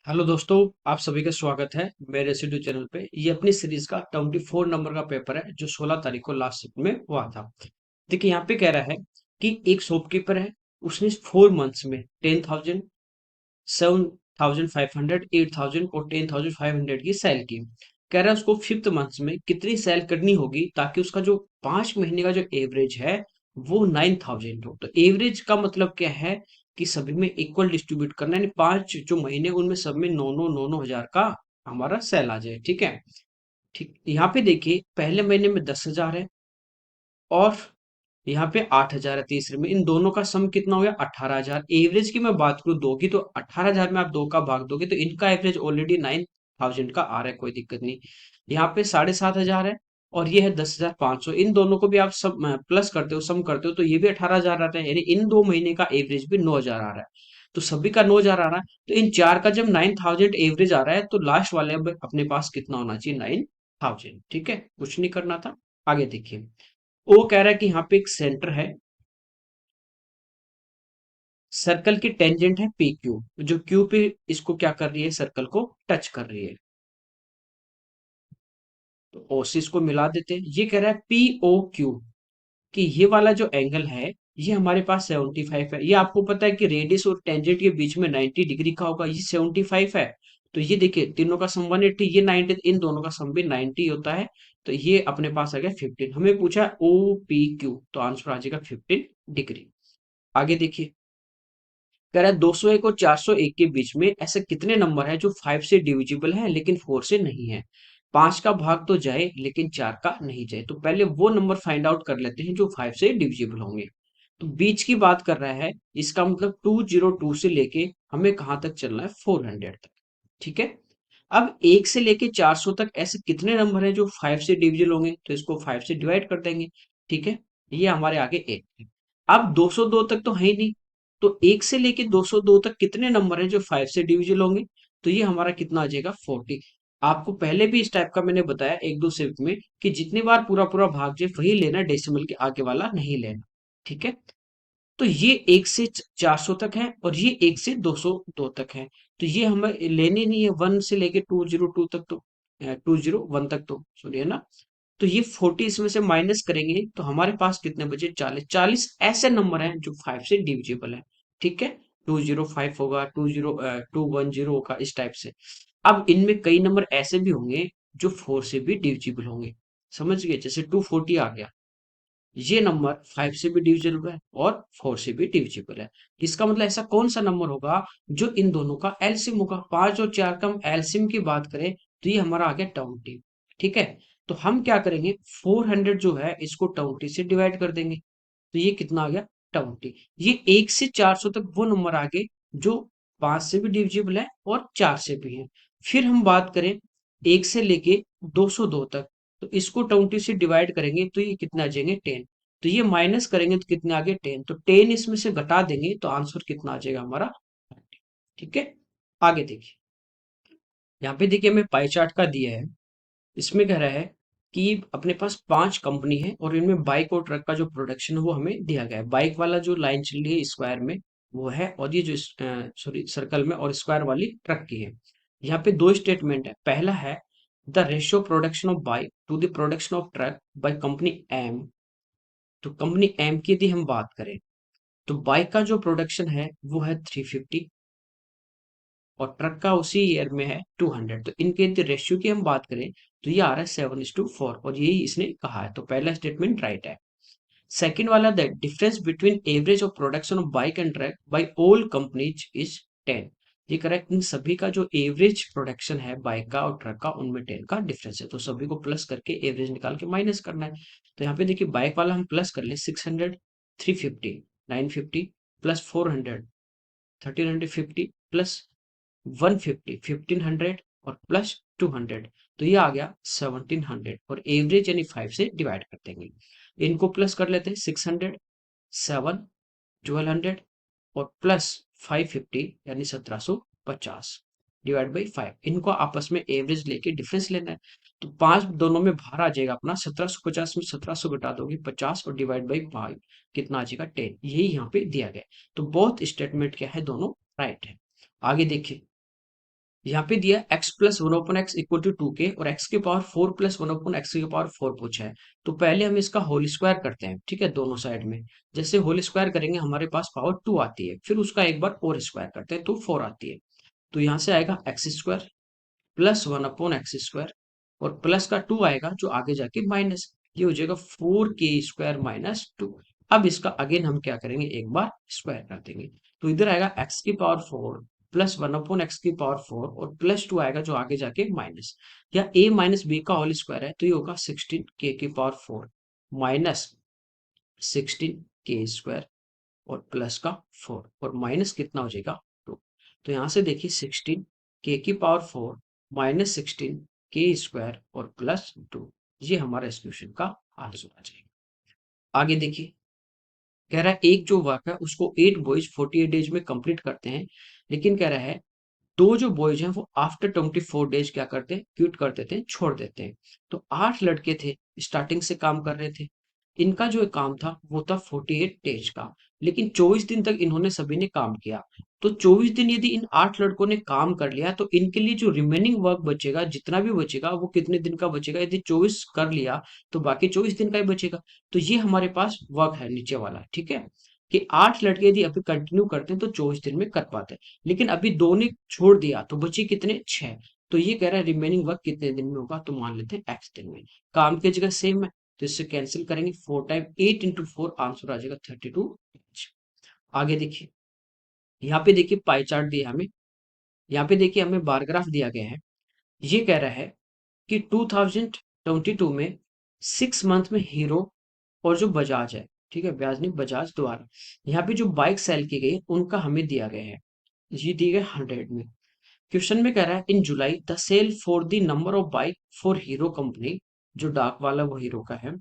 Hello दोस्तों, आप सभी का स्वागत है मेरे रेसिड्यू चैनल पे। ये अपनी सीरीज का 24 नंबर का पेपर है जो 16 तारीख को लास्ट शिफ्ट में हुआ था। देखिए यहाँ पे कह रहा है कि एक शॉपकीपर है, उसने 4 मंथ्स में 10,000, 7,500, 8,000 और 10,500 की सेल की। कह रहा है उसको फिफ्थ मंथ में कितनी सेल करनी होगी ताकि उसका जो 5 महीने का जो एवरेज है वो 9,000 हो। तो एवरेज का मतलब क्या है कि सभी में इक्वल डिस्ट्रीब्यूट करना है, यानी 5 जो महीने उनमें सब में नौ नौ हजार का हमारा सेल आ जाए। ठीक है। ठीक, यहाँ पे देखिए पहले महीने में 10,000 है और यहाँ पे 8,000 है तीसरे में। इन दोनों का सम कितना हो गया? 18,000। एवरेज की मैं बात करूँ दो की, तो 18,000 में आप दो का भाग दोगे तो इनका एवरेज ऑलरेडी 9,000 का आ रहा है, कोई दिक्कत नहीं। यहाँ पे 7,500 है और ये है 10,500। इन दोनों को भी आप सब प्लस करते हो, सम करते हो तो ये भी 18,000 आता है, यानी इन 2 महीने का एवरेज भी 9,000 आ रहा है। तो सभी का 9,000 आ रहा है, तो इन चार का जब 9,000 एवरेज आ रहा है तो लास्ट वाले अब अपने पास कितना होना चाहिए? 9,000। ठीक है, कुछ नहीं करना था। आगे देखिए, वो कह रहा है कि यहाँ पे एक सेंटर है, सर्कल की टेंजेंट है पी क्यू, जो क्यू पे इसको क्या कर रही है? सर्कल को टच कर रही है। तो ओ से इसको मिला देते हैं। ये कह रहा है पी ओ क्यू कि ये वाला जो एंगल है ये हमारे पास 75 है। ये आपको पता है कि रेडियस और टेंजेंट के बीच में 90 डिग्री का होगा, ये 75 है। तो ये देखिए तीनों का सम 180, ये 90, इन दोनों का सम भी 90 होता है। तो ये अपने पास आ गया 15। हमें पूछा ओ पी क्यू, तो आंसर आ जाएगा 15 डिग्री। आगे देखिए, कह रहा है 201 और 401 के बीच में ऐसे कितने नंबर हैं जो 5 से डिविजिबल हैं लेकिन 4 से नहीं है? 5 का भाग तो जाए लेकिन 4 का नहीं जाए। तो पहले वो नंबर फाइंड आउट कर लेते हैं जो 5 से डिविजिबल होंगे। तो बीच की बात कर रहा है, इसका मतलब 202 से लेके हमें कहां तक चलना है? 400 तक। ठीक है। अब 1 से लेके 400 तक ऐसे कितने नंबर हैं जो 5 से डिविजिबल होंगे? तो इसको 5 से डिवाइड कर देंगे। ठीक है, ये हमारे आगे 1 है। अब 202 तक तो है ही नहीं, तो 1 से लेके 202 तक कितने नंबर हैं जो 5 से डिविजिबल होंगे? तो ये हमारा कितना आ जाएगा? 40। आपको पहले भी इस टाइप का मैंने बताया एक दो शिफ्ट में कि जितनी बार पूरा पूरा भाग जाए वही लेना, डेसिमल के आगे वाला नहीं लेना। ठीक है। तो ये 1 से 400 तक है और ये 1 से 202 तक है। तो ये हमें लेनी नहीं है, 1 से लेके 202 तक तो 201 तक तो सॉरी है ना। तो ये 40 इसमें से माइनस करेंगे तो हमारे पास कितने बचे? 40। 40 ऐसे नंबर हैं जो 5 से डिविजिबल है। ठीक है, 205 होगा, 210 होगा, इस टाइप से। अब इनमें कई नंबर ऐसे भी होंगे जो 4 से भी डिविजिबल होंगे। समझ गए? जैसे 240 आ गया, ये नंबर 5 से भी डिविजिबल है और 4 से भी डिविजिबल है। इसका मतलब ऐसा कौन सा नंबर होगा जो इन दोनों का एलसीएम होगा? 5 और 4 का हम एलसीएम की बात करें तो ये हमारा आ गया 20। ठीक है, तो हम क्या करेंगे? 400 जो है इसको 20 से डिवाइड कर देंगे, तो ये कितना आ गया? 20। ये 1 से 400 तक वो नंबर आ गए जो 5 से भी डिविजिबल है और 4 से भी है। फिर हम बात करें 1 से लेके 202 तक, तो इसको 20 से डिवाइड करेंगे तो ये कितना आ जाएंगे? 10। तो ये माइनस करेंगे तो कितने आगे? 10। तो 10 इसमें से घटा देंगे तो आंसर कितना आ जाएगा हमारा? 30। ठीक है। आगे देखिए, यहाँ पे देखिए हमें पाई चार्ट का दिया है। इसमें कह रहा है कि अपने पास 5 कंपनी है और इनमें बाइक और ट्रक का जो प्रोडक्शन है वो हमें दिया गया है। बाइक वाला जो लाइन चल रही है स्क्वायर में वो है, और ये जो सॉरी सर्कल में और स्क्वायर वाली ट्रक की है। यहाँ पे दो स्टेटमेंट है। पहला है the ratio production of bike to the production of truck by company M. तो कंपनी एम की यदि हम बात करें तो बाइक का जो प्रोडक्शन है वो है 350 और ट्रक का उसी ईयर में है 200। तो इनके यदि रेशियो की हम बात करें तो ये आ रहा है 7:4, और यही इसने कहा है। तो पहला स्टेटमेंट राइट है। सेकंड वाला, the difference between average of production of bike and truck by all companies is 10। ये करेक्ट, इन सभी का जो एवरेज प्रोडक्शन है बाइक का और ट्रक का उनमें 10 का डिफरेंस है। तो सभी को प्लस करके एवरेज निकाल के माइनस करना है। तो यहाँ पे देखिए बाइक वाला हम प्लस कर ले, 600, 350, 950 प्लस 400, 1350 प्लस 150, 1500 और प्लस 200। तो ये आ गया 1700 और एवरेज यानी 5 से डिवाइड कर देंगे। इनको प्लस कर लेते हैं, 600, 7, 1200 और प्लस 550 यानी 1750 डिवाइड बाई 5। इनको आपस में एवरेज लेके डिफरेंस लेना है। तो 5 दोनों में बाहर आ जाएगा अपना, 1750 में 1700 घटा दोगे 50 और डिवाइड बाई 5 कितना आ जाएगा? 10। यही यहाँ पे दिया गया है। तो बोथ स्टेटमेंट क्या है? दोनों राइट है। आगे देखिए, यहाँ पे दिया x plus one open x equal to 2k और x के power 4 plus one open x के पावर 4 पूछा है। तो पहले हम इसका होल स्क्वायर करते हैं, ठीक है, दोनों साइड में। जैसे होल स्क्वायर करेंगे हमारे पास पावर 2 आती है, फिर उसका एक बार और स्क्वायर करते हैं तो 4 आती है। तो यहाँ से आएगा x square plus one upon x square और प्लस का 2 आएगा जो आगे जाके माइनस, ये हो जाएगा 4k स्क्वायर - 2। अब इसका अगेन हम क्या करेंगे, एक बार स्क्वायर कर देंगे। तो इधर आएगा एक्स की power 4 plus one upon x की पावर 4 और प्लस 2 आएगा जो आगे जाके माइनस, या a माइनस बी का होल स्क्वायर है तो ये होगा 16k की पावर 4 माइनस 16k स्क्वायर और प्लस का 4 और माइनस कितना हो जाएगा 2। तो यहां से देखिए 16k की पावर 4 माइनस 16k स्क्वायर और प्लस 2, ये हमारा इस क्वेश्चन का आंसर आ जाएगा। आगे देखिए, कह रहा है एक जो वर्क है उसको 8 बॉयज 48 डेज में कंप्लीट करते हैं, लेकिन कह रहा है दो जो बॉयज हैं वो आफ्टर 24 डेज क्या करते हैं, क्विट कर देते हैं, छोड़ देते हैं। तो 8 लड़के थे, स्टार्टिंग से काम कर रहे थे। इनका जो काम था वो था 48 डेज का, लेकिन 24 दिन तक इन्होंने सभी ने काम किया। तो 24 दिन यदि इन 8 लड़कों ने काम कर लिया तो इनके लिए जो रिमेनिंग वर्क बचेगा, जितना भी बचेगा वो कितने दिन का बचेगा, यदि 24 कर लिया तो बाकी 24 दिन का ही बचेगा। तो ये हमारे पास वर्क है नीचे वाला, ठीक है, कि 8 लड़के यदि अभी कंटिन्यू करते हैं तो 24 दिन में कर पाते हैं, लेकिन अभी दो ने छोड़ दिया तो बचे कितने, 6। तो ये कह रहा है रिमेनिंग वर्क कितने दिन में होगा, तो मान लेते हैं एक्स दिन में। काम की जगह सेम है तो इससे कैंसिल करेंगे, 4 टाइम 8 इंटू 4 आंसर आ जाएगा 32। आगे देखिए, यहाँ पे देखिए पाई चार्ट दिया हमें, यहाँ पे देखिए हमें बार ग्राफ दिया गया है। ये कह रहा है कि 2022 में 6 मंथ में हीरो और जो बजाज है, ठीक है, बजाज नहीं बजाज द्वारा यहाँ पे जो बाइक सेल की गई उनका हमें दिया गया है, ये दिए गए 100 में। क्वेश्चन में कह रहा है in July the sale for the number of bike for Hero company, जो डार्क वाला वो हीरो का है,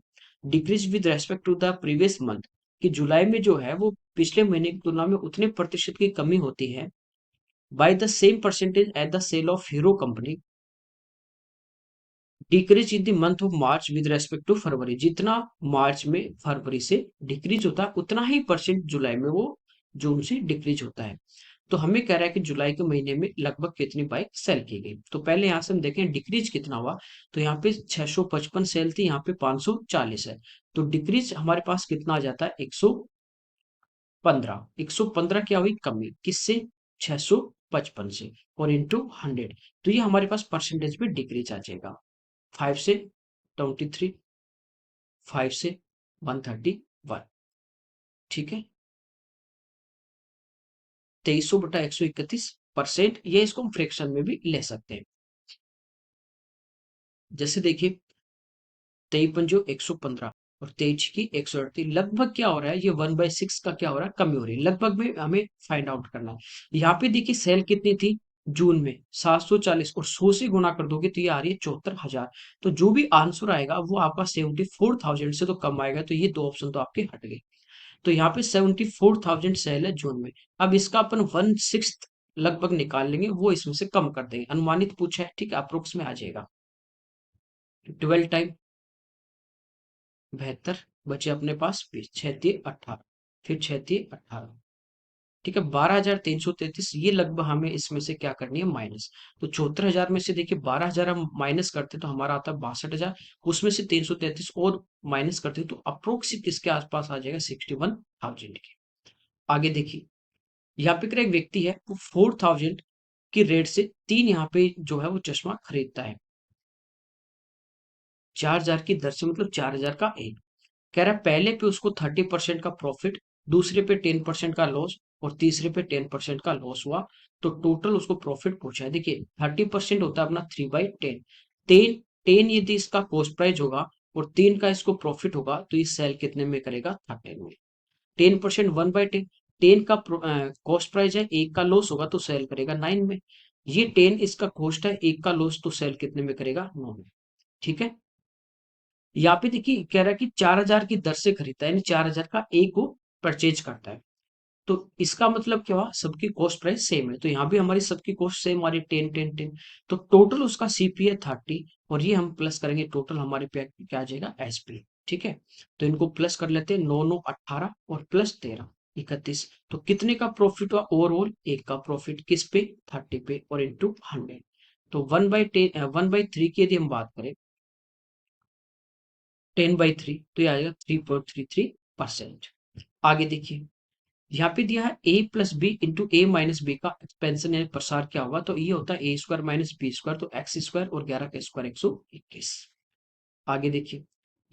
decrease with respect to the previous month, कि जुलाई में जो है वो पिछले महीने की तुलना में उतने प्रतिशत की कमी होती है, by the same percentage at the sale of Hero company decrease in the month of March with respect to February, जितना मार्च में फरवरी से डिक्रीज होता है उतना ही परसेंट जुलाई में वो जून से डिक्रीज होता है। तो हमें कह रहा है कि जुलाई के महीने में लगभग कितनी बाइक सेल की गई। तो पहले यहाँ से हम देखें डिक्रीज कितना हुआ, तो यहाँ पे 655 सेल थी, यहाँ पे 540 है, तो डिक्रीज हमारे पास कितना आ जाता है 115। 115 क्या हुई कमी, किससे, 655 से, और इंटू 100, तो ये हमारे पास परसेंटेज में डिक्रीज आ जाएगा। 5 से 23, 5 से 131, ठीक है, 2300/131%, ये इसको हम फ्रैक्शन में भी ले सकते हैं। जैसे देखिए 23 पंजो 115 और 23 की 138, लगभग क्या हो रहा है, ये 1/6 का क्या हो रहा है, कमी हो रही है, लगभग में हमें फाइंड आउट करना है। यहाँ पे देखिए सेल कितनी थी जून में 740, और 100 से गुणा कर दोगे तो ये आ रही है 74,000। तो जो भी आंसर आएगा वो आपका 74,000 से तो कम आएगा, तो ये दो ऑप्शन तो आपके हट गए। तो यहाँ पे 74,000 सेल है जून में। अब इसका अपन 1/6 लगभग निकाल लेंगे, वो इसमें से कम कर देंगे, अनुमानित पूछा है, ठीक है, अप्रोक्स में आ जाएगा। 12 टाइम 72 बचे अपने पास 20, 6×3 = 18, फिर 6×3 = 18, ठीक है, 12,333, ये लगभग हमें इसमें से क्या करनी है माइनस। तो 74,000 में से देखिए 12,000 हम माइनस करते तो हमारा आता है 62,000, उसमें से 333 और माइनस करते तो अप्रोक्सीमेट किसके आसपास आ जाएगा 61,000 के। आगे देखिए, यहाँ पे एक व्यक्ति है वो 4,000 की रेट से 3 यहाँ पे जो है वो चश्मा खरीदता है, 4,000 की दर से, मतलब 4,000 का एक। कह रहा है पहले पे उसको 30% का प्रॉफिट, दूसरे पे 10% का लॉस और तीसरे पे 10% का लॉस हुआ, तो टोटल उसको प्रॉफिट पूछा है। देखिए 30% होता है अपना 3/10, 10 यदि इसका कॉस्ट प्राइस होगा और 3 का इसको प्रॉफिट होगा तो ये सेल कितने में करेगा, 13 में। 10% 1/10, 10 का कॉस्ट प्राइस है, एक का लॉस होगा तो सेल करेगा 9 में। ये 10 इसका कॉस्ट है, एक का लॉस, तो सेल कितने में करेगा, 9 में, ठीक है। यहाँ पे देखिए कह रहा है कि 4,000 की दर से खरीदता है, यानी 4,000 का एक को परचेज करता है। तो इसका मतलब क्या हुआ, सबकी कॉस्ट प्राइस सेम है, तो यहाँ भी हमारी सबकी कॉस्ट सेम आ रही है 10 10 10, तो टोटल उसका सीपी है 30, और ये हम प्लस करेंगे, टोटल हमारे पे क्या आ जाएगा एसपी, ठीक है। तो इनको प्लस कर लेते हैं, 9 9 18 और प्लस 13, 31। तो कितने का प्रॉफिट हुआ ओवरऑल? एक का प्रॉफिट किस पे? 30 पे और इंटू 100। तो 1/10 1/3 की यदि हम बात करें 10/3 तो ये आएगा 3.33%। आगे देखिए यहाँ पे दिया है a plus B into A minus B का एक्सपेंशन यानी प्रसार क्या होगा, तो ये होता है A square minus B square, तो एक्स स्क्वायर और 11 का स्क्वायर 121। आगे देखिए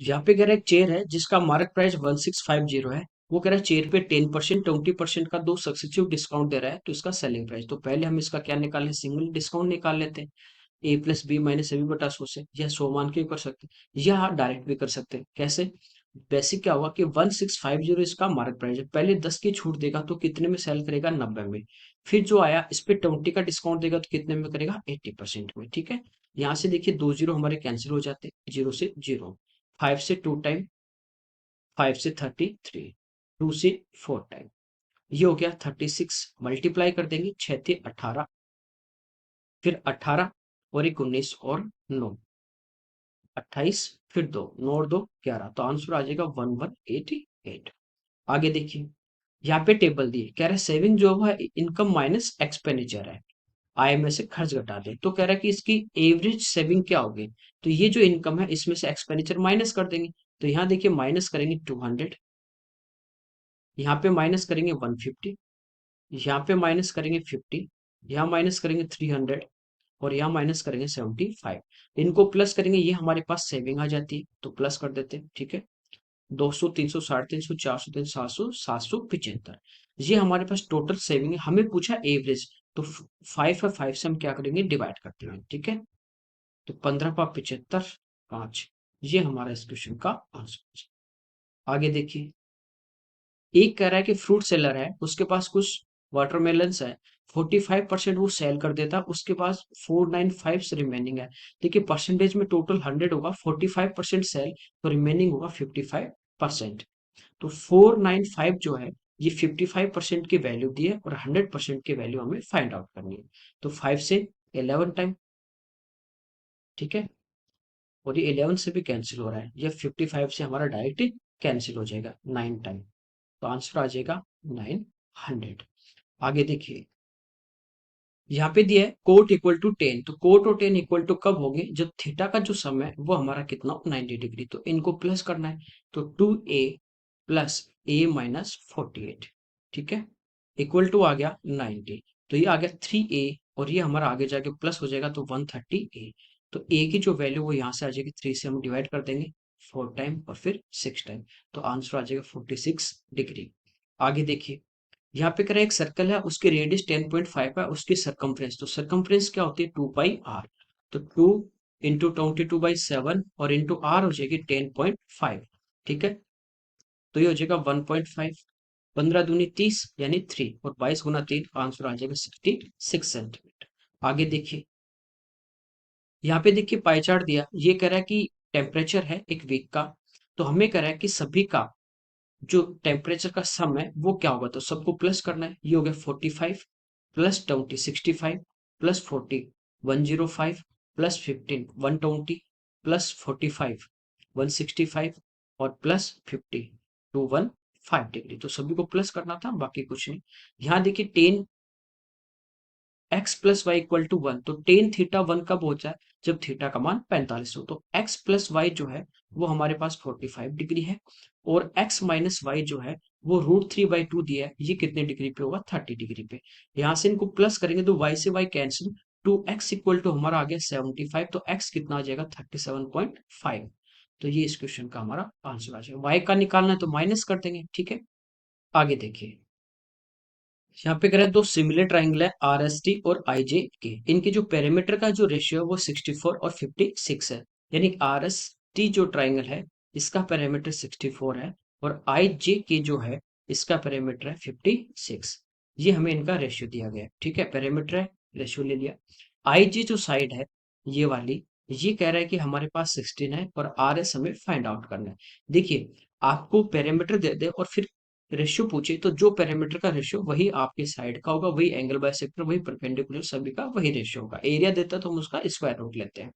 यहाँ पे कह रहा है एक चेयर है जिसका मार्केट प्राइस 1650 है। वो कह रहा है चेयर पे 10% 20% का दो सक्सेसिव डिस्काउंट दे रहा है, तो इसका सेलिंग प्राइस। तो पहले हम इसका क्या निकालें? सिंगल डिस्काउंट निकाल लेते हैं। A plus B minus A B बटा 100 से, यह 100 मान के भी कर सकते हैं या आप डायरेक्ट भी कर सकते हैं। कैसे? बेसिक क्या होगा कि 1650 इसका मार्केट प्राइस है, पहले 10 की छूट देगा तो कितने में सेल करेगा? 90 में। फिर जो आया इस पे 20 का डिस्काउंट देगा तो कितने में करेगा? 80% में। ठीक है, यहाँ से देखिए दो जीरो हमारे कैंसिल हो जाते हैं, जीरो से जीरो, 5 से 2 टाइम, 5 से 33, 2 से 4 टाइम, ये हो गया 36। मल्टीप्लाई कर देंगे, 6 थे 18, फिर 18 और एक 19 और 9, 28, फिर 2, 9 और 2 11, तो आंसर आ जाएगा 1188। आगे देखिए यहाँ पे टेबल दिए, कह रहा है सेविंग जो है इनकम माइनस एक्सपेंडिचर है, आय में से खर्च घटा दे। तो कह रहा है कि इसकी एवरेज सेविंग क्या होगी? तो ये जो इनकम है इसमें से एक्सपेंडिचर माइनस कर देंगे। तो यहाँ देखिए माइनस करेंगे 200, यहाँ पे माइनस करेंगे 150, यहाँ पे माइनस करेंगे 50, यहाँ माइनस करेंगे 300 और यहाँ माइनस करेंगे 75। इनको प्लस करेंगे, ये हमारे पास सेविंग आ जाती है, तो प्लस कर देते हैं। ठीक है, 200 300 350 400 300 700 775, ये हमारे पास टोटल सेविंग है। हमें पूछा एवरेज, तो 5 है, 5 से हम क्या करेंगे? डिवाइड करते हैं। ठीक है, तो 15 का 75, 5, ये हमारा इस क्वेश्चन का आंसर। आगे देखिए एक कह रहा है कि फ्रूट सेलर है, उसके पास कुछ वाटरमेलन्स है, 45% वो सेल कर देता, उसके पास 495 रिमेनिंग है। देखिए परसेंटेज में टोटल 100 होगा, 45% सेल, तो रिमेनिंग होगा 55%। तो 495 जो है ये 55% की वैल्यू दी है और 100% की वैल्यू हमें फाइंड आउट करनी है। तो 5 से 11 टाइम, ठीक है, और ये 11 से भी कैंसिल हो रहा है, ये 55 से हमारा डायरेक्ट कैंसिल हो जाएगा 9 टाइम, तो आंसर आ जाएगा 900। आगे देखिए यहाँ पे दिया है कोट इक्वल टू 10, तो कोट और 10 इक्वल टू कब होंगे? जब थीटा का जो सम है वो हमारा कितना हो? 90 डिग्री, तो इनको प्लस करना है, तो 2a प्लस a माइनस 48, ठीक है, इक्वल टू आ गया 90, तो ये आ गया 3a और ये हमारा आगे जाके प्लस हो जाएगा तो 130a। तो a की जो वैल्यू वो यहाँ से आ जाएगी, 3 से हम डिवाइड कर देंगे 4 टाइम और फिर 6 टाइम, तो आंसर आ जाएगा 46 डिग्री। आगे देखिए यहाँ पे कह रहा है एक सर्कल है, उसकी रेडियस 10.5 है, उसकी सरकमफ्रेंस, तो सरकमफ्रेंस क्या होती है? 2 पाई आर, तो 2 इंटू 22/7 और इंटू आर हो जाएगी 10.5। ठीक है, तो ये हो जाएगा 1.5, 15 दूनी 30 यानी 3 और 22 गुना 3, आंसर आ जाएगा 66 सेंटीमीटर। आगे देखिए यहाँ पे देखिए पाई चार्ट दिया, ये कह रहा है कि टेम्परेचर है एक वीक का, तो हमें कह रहा है कि सभी का जो टेम्परेचर का सम है वो क्या होगा, तो सबको प्लस करना है। ये हो गया 45 प्लस 20 65 प्लस 40 105 प्लस 15 120 प्लस 45 165 और प्लस 50 215 डिग्री, तो सभी को प्लस करना था, बाकी कुछ नहीं। यहाँ देखिए 10 x plus y equal to 1, तो टेन थीटा 1 कब हो जाए? जब थीटा का मान 45 हो, तो एक्स प्लस वाई जो है वो हमारे पास 45 डिग्री है, और एक्स माइनस वाई जो है वो √3/2 दिया है, ये कितने डिग्री पे होगा? 30 डिग्री पे। यहाँ से इनको प्लस करेंगे तो वाई से Y cancel, 2x equal to हमारा आ गया 75, तो x कितना आ जाएगा? 37.5, तो ये इस क्वेश्चन का हमारा आंसर आ जाएगा। वाई का निकालना है तो माइनस कर देंगे। ठीक है, आगे देखिए यहाँ पे कह रहा है दो सिमिलर ट्राइंगल है आर एस टी और आई जे के, इनके जो पेरीमीटर का जो रेशियो है वो 64 और 56 है, यानी आर एस टी जो ट्राइंगल है इसका पेरीमीटर 64 है और आई जे के जो है इसका पेरीमीटर है 56। ये हमें इनका रेशियो दिया गया है। ठीक है, पेरीमीटर है, रेशियो ले लिया। आई जे जो साइड है ये वाली, ये कह रहा है कि हमारे पास 16 है और आर एस हमें फाइंड आउट करना है। देखिए आपको पेरीमीटर दे दे और फिर रेशियो पूछे, तो जो पैरामीटर का रेशियो वही आपके साइड का होगा, वही एंगल बाय सेक्टर, वही परपेंडिकुलर, सभी का वही रेशियो होगा। एरिया देता है तो हम उसका स्क्वायर रूट लेते हैं।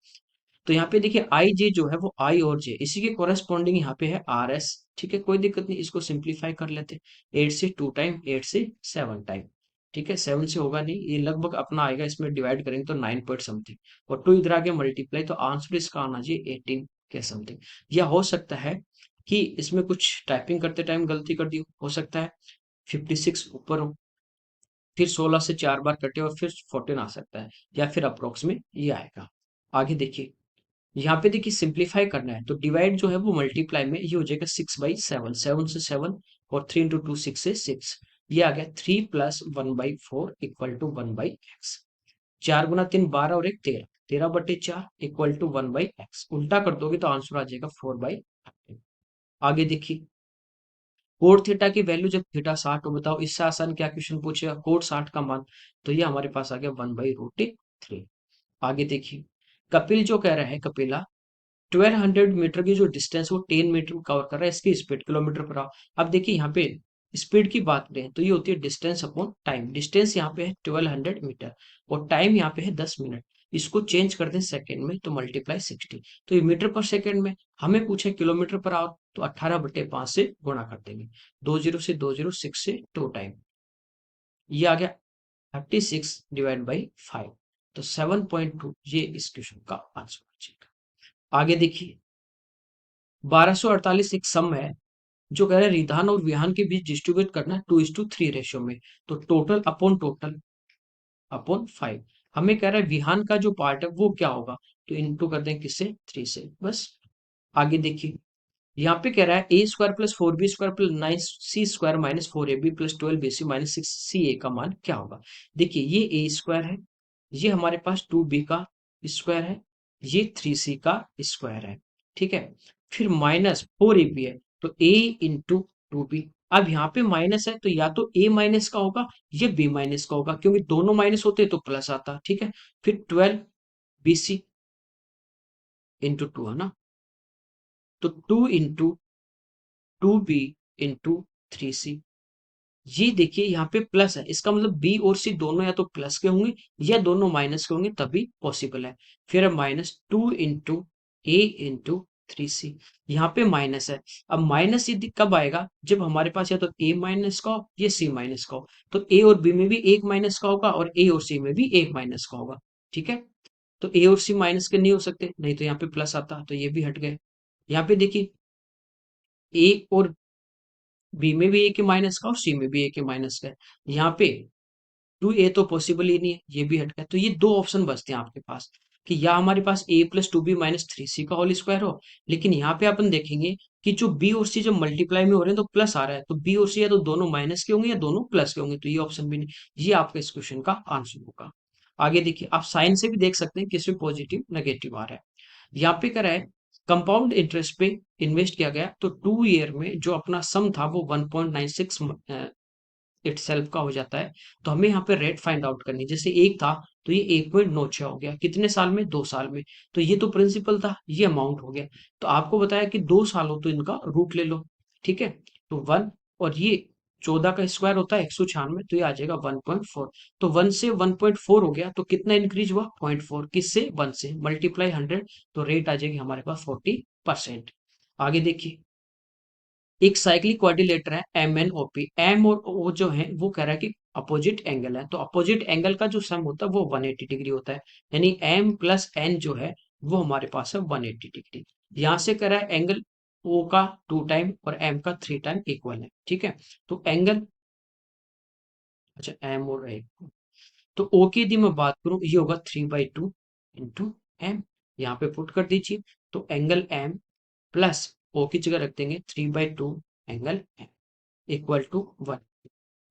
तो यहाँ पे देखिए आई जे जो है वो आई और जे, इसी के कोरेस्पॉन्डिंग यहाँ पे है आर एस। ठीक है, कोई दिक्कत नहीं, इसको सिंप्लीफाई कर लेते हैं। 8 से 2 टाइम, 8 से 7 टाइम। ठीक है, 7 से होगा नहीं, ये लगभग अपना आएगा, इसमें डिवाइड करेंगे तो 9 पॉइंट समथिंग, और 2 इधर आगे मल्टीप्लाई, तो आंसर इसका आना चाहिए 18 के समथिंग। या हो सकता है कि इसमें कुछ टाइपिंग करते टाइम गलती कर दी हो सकता है 56 ऊपर हो, फिर 16 से 4 बार कटे और फिर 14 आ सकता है, या फिर अप्रोक्स में ये आएगा। आगे देखिए, यहाँ पे देखिए सिंप्लीफाई करना है, तो डिवाइड जो है वो मल्टीप्लाई में ये हो जाएगा 6/7, 7 से 7, और 3 इंटू 2 6 से 6, ये आ गया 3 प्लस 1/4 इक्वल टू 1/x। 4 गुना 3 12 और 1 13, 13/4 इक्वल टू 1/x। उल्टा कर दोगे तो आंसर आ जाएगा 4/13। आगे देखिए, कोड थीटा की वैल्यू जब थीटा 60 हो, बताओ इससे आसान क्या क्वेश्चन पूछेगा, कोड 60 का मान, तो ये हमारे पास आ गया 1/√3। आगे देखिए, कपिल जो कह रहा है, कपिला 1200 मीटर की जो डिस्टेंस वो 10 मीटर में कवर कर रहा है, इसकी स्पीड किलोमीटर पर आवर। अब देखिए यहाँ पे स्पीड की बात करें तो ये होती है डिस्टेंस अपॉन टाइम। डिस्टेंस यहाँ पे है 1200 मीटर, और टाइम यहाँ पे है 10 मिनट। इसको चेंज कर दें सेकंड में तो मल्टीप्लाई 60, तो ये मीटर पर सेकंड में। हमें पूछे किलोमीटर पर आवर, तो 18/5 से गुणा कर देंगे, 20 से 2 टाइम, ये आ गया 36/5, तो 7.2 ये इस क्वेश्चन का आंसर हो जाएगा। आगे देखिए, 1248 एक सम है, जो कह रहा है रिधान और विहान के बीच डिस्ट्रीब्यूट करना है 2:3 रेशियो में, तो टोटल अपॉन टोटल अपॉन 5। हमें कह रहा है विहान का जो पार्ट है वो क्या होगा, तो इनटू कर दें किससे, 3 से, बस। आगे देखिए, यहाँ पे कह रहा है a² plus 4b² plus 9c² minus 4ab plus 12bc minus 6ca का मान क्या होगा। देखिए, ये a² है, ये हमारे पास 2b का स्क्वायर है, ये 3c का स्क्वायर है, ठीक है। फिर माइनस 4ab है, तो a इंटू 2b। अब यहाँ पे माइनस है, तो या तो a माइनस का होगा या b माइनस का होगा, क्योंकि दोनों माइनस होते तो प्लस आता, ठीक है। फिर 12bc इंटू 2 है ना, तो 2 इंटू 3c। ये देखिए यहाँ पे प्लस है, इसका मतलब बी और सी दोनों या तो प्लस के होंगे या दोनों माइनस के होंगे, तभी पॉसिबल है। फिर -2 इंटू ए इंटू 3c, यहाँ पे माइनस है। अब माइनस ये कब आएगा, जब हमारे पास या तो ए माइनस का हो या सी माइनस का हो, तो ए और बी में भी एक माइनस का होगा और ए और सी में भी एक माइनस का होगा, ठीक है। तो ए और सी माइनस के नहीं हो सकते, नहीं तो यहाँ पे प्लस आता, तो ये भी हट गए। यहाँ पे देखिए, ए और बी में भी ए के माइनस का और सी में भी ए के माइनस का है। यहाँ पे 2a तो पॉसिबल ही नहीं है, ये भी हट गया। तो ये दो ऑप्शन बचते हैं आपके पास, कि या हमारे पास a plus 2b minus 3c का होल स्क्वायर हो, लेकिन यहाँ पे अपन देखेंगे कि जो b और c जब मल्टीप्लाई में हो रहे हैं तो प्लस आ रहा है, तो b और c या तो दोनों माइनस के होंगे या दोनों प्लस के होंगे, तो ये ऑप्शन भी नहीं। ये आपका इस क्वेश्चन का आंसर होगा। आगे देखिए, आप साइन से भी देख सकते हैं किसमें पॉजिटिव नेगेटिव आ रहा है। यहाँ पे क्या है, कंपाउंड इंटरेस्ट पे इन्वेस्ट किया गया, तो 2 ईयर में जो अपना सम था वो 1.96 इटसेल्फ का हो जाता है। तो हमें यहाँ पे रेट फाइंड आउट करनी है। जैसे एक था, तो ये 1.96 हो गया, कितने साल में, 2 साल में। तो ये तो प्रिंसिपल था, ये अमाउंट हो गया। तो आपको बताया कि 2 साल हो तो इनका रूट ले लो, ठीक है। तो 1, और ये 14 का स्क्वायर होता है 196, तो ये आ जाएगा 1.4। तो 1 से 1.4 हो गया, तो कितना इंक्रीज हुआ, 0.4, किससे, 1 से, मल्टीप्लाई 100, तो रेट आ जाएगी हमारे पास 40%। आगे देखिए, एक साइक्लिक क्वाड्रिलेटर है M N O P, M और ओ जो है वो कह रहा है कि अपोजिट एंगल है, तो अपोजिट एंगल का जो सम होता है वो 180 डिग्री होता है, यानी एम प्लस एन जो है वो हमारे पास है 180 डिग्री। यहां से कह रहा है एंगल ओ का 2 टाइम और एम का 3 टाइम इक्वल है, ठीक है। तो एंगल, अच्छा एम और ए, तो ओ की यदि मैं बात करूं, ये होगा 3/2 इंटू एम, यहाँ पे पुट कर दीजिए। तो एंगल एम प्लस ओ की जगह रख देंगे 3/2 एंगल एम इक्वल टू 1।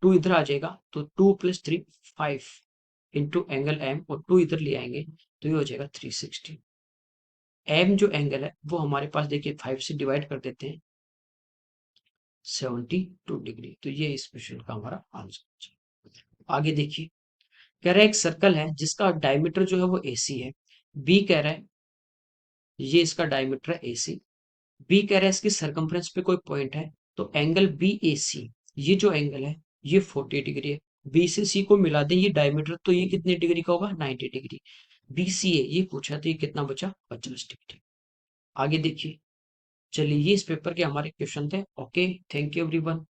2 इधर आ जाएगा, तो 2 प्लस 3 5 इंटू एंगल एम, और 2 इधर ले आएंगे तो ये हो जाएगा 360। एम जो एंगल है वो हमारे पास देखिए 5 से डिवाइड कर देते हैं, 72 डिग्री। तो ये इस क्वेश्चन का हमारा आंसर। आगे देखिए, कह रहा है एक सर्कल है जिसका डायमीटर जो है वो AC है। बी कह रहा है, ये इसका डायमीटर है AC। बी कह रहा है इसकी सरकमफ्रेंस पे कोई पॉइंट है, तो एंगल BAC, ये जो एंगल है ये 40 डिग्री है। बी से सी को मिला दें, ये डायमीटर, तो ये कितने डिग्री का होगा, 90 डिग्री। BCA ये पूछा, तो ये कितना बचा, 50 डिग्री। आगे देखिए, चलिए ये इस पेपर के हमारे क्वेश्चन थे। Okay, thank you everyone.